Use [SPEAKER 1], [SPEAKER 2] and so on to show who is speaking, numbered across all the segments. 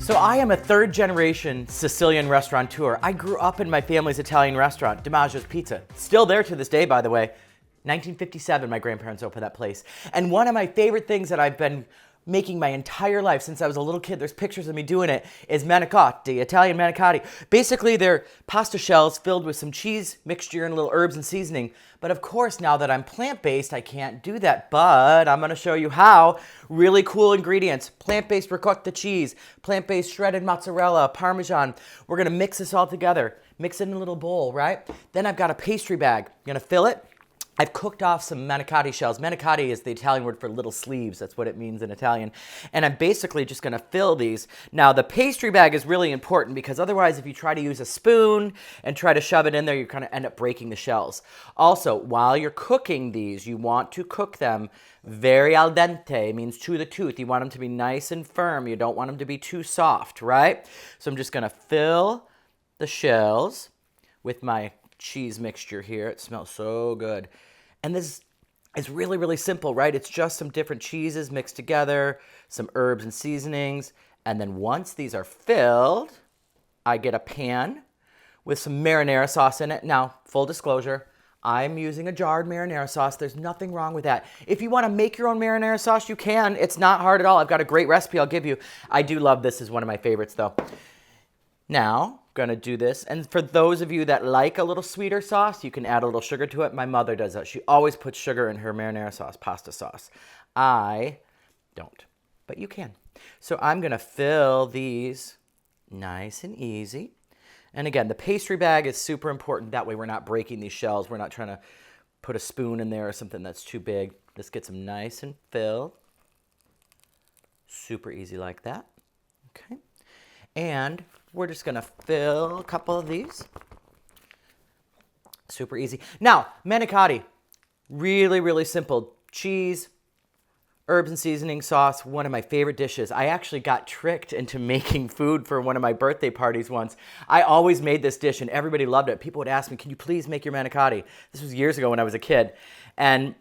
[SPEAKER 1] So I am a third generation Sicilian restaurateur. I grew up in my family's Italian restaurant, DiMaggio's Pizza. Still there to this day, by the way. 1957, my grandparents opened that place. And one of my favorite things that I've been making my entire life since I was a little kid, there's pictures of me doing it, is Manicotti, Italian Manicotti. Basically, they're pasta shells filled with some cheese mixture and little herbs and seasoning. But of course, now that I'm plant-based, I can't do that. But I'm gonna show you how. Really cool ingredients. Plant-based ricotta cheese, plant-based shredded mozzarella, Parmesan. We're gonna mix this all together. Mix it in a little bowl, right? Then I've got a pastry bag. I'm gonna fill it. I've cooked off some manicotti shells. Manicotti is the Italian word for little sleeves. That's what it means in Italian. And I'm basically just gonna fill these. Now, the pastry bag is really important because otherwise, if you try to use a spoon and try to shove it in there, you're gonna end up breaking the shells. Also, while you're cooking these, you want to cook them very al dente, means to the tooth. You want them to be nice and firm. You don't want them to be too soft, right? So I'm just gonna fill the shells with my cheese mixture here. It smells so good. And this is really, really simple, right? It's just some different cheeses mixed together, some herbs and seasonings. And then once these are filled, I get a pan with some marinara sauce in it. Now, full disclosure, I'm using a jarred marinara sauce. There's nothing wrong with that. If you want to make your own marinara sauce, you can. It's not hard at all. I've got a great recipe I'll give you. I do love this. Is one of my favorites, though. Now, gonna do this, and for those of you that like a little sweeter sauce, you can add a little sugar to it. My mother does that. She always puts sugar in her marinara sauce, pasta sauce. I don't, but you can. So I'm gonna fill these nice and easy. And again, the pastry bag is super important. That way we're not breaking these shells. We're not trying to put a spoon in there or something that's too big. This gets them nice and filled. Super easy like that, okay? And we're just gonna fill a couple of these. Super easy. Now, manicotti, really, really simple. Cheese, herbs and seasoning sauce, one of my favorite dishes. I actually got tricked into making food for one of my birthday parties once. I always made this dish and everybody loved it. People would ask me, can you please make your manicotti? This was years ago when I was a kid. And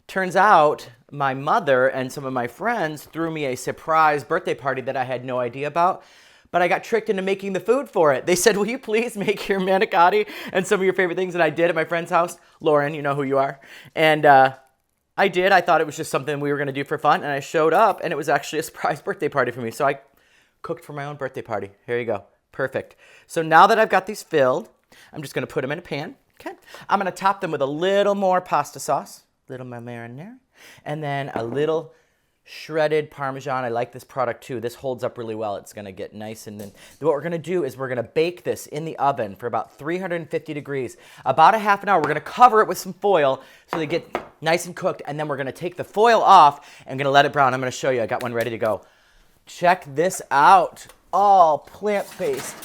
[SPEAKER 1] turns out my mother and some of my friends threw me a surprise birthday party that I had no idea about. But I got tricked into making the food for it. They said, will you please make your manicotti and some of your favorite things? And I did at my friend's house. Lauren, you know who you are. And I did. I thought it was just something we were going to do for fun. And I showed up, and it was actually a surprise birthday party for me. So I cooked for my own birthday party. Here you go. Perfect. So now that I've got these filled, I'm just going to put them in a pan. Okay. I'm going to top them with a little more pasta sauce, a little more marinara, and then a little shredded Parmesan. I like this product too. This holds up really well. It's gonna get nice, and then what we're gonna do is we're gonna bake this in the oven for about 350 degrees. About a half an hour. We're gonna cover it with some foil so they get nice and cooked, and then we're gonna take the foil off and gonna let it brown. I'm gonna show you. I got one ready to go. Check this out. All plant-based.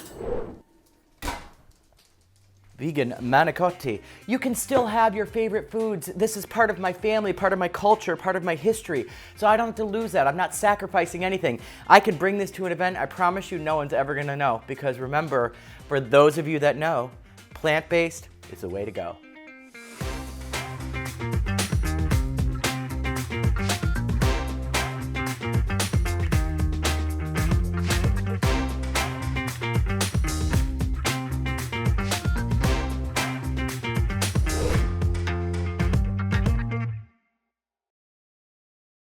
[SPEAKER 1] Vegan Manicotti. You can still have your favorite foods. This is part of my family, part of my culture, part of my history. So I don't have to lose that. I'm not sacrificing anything. I can bring this to an event. I promise you no one's ever gonna know. Because remember, for those of you that know, plant-based is the way to go.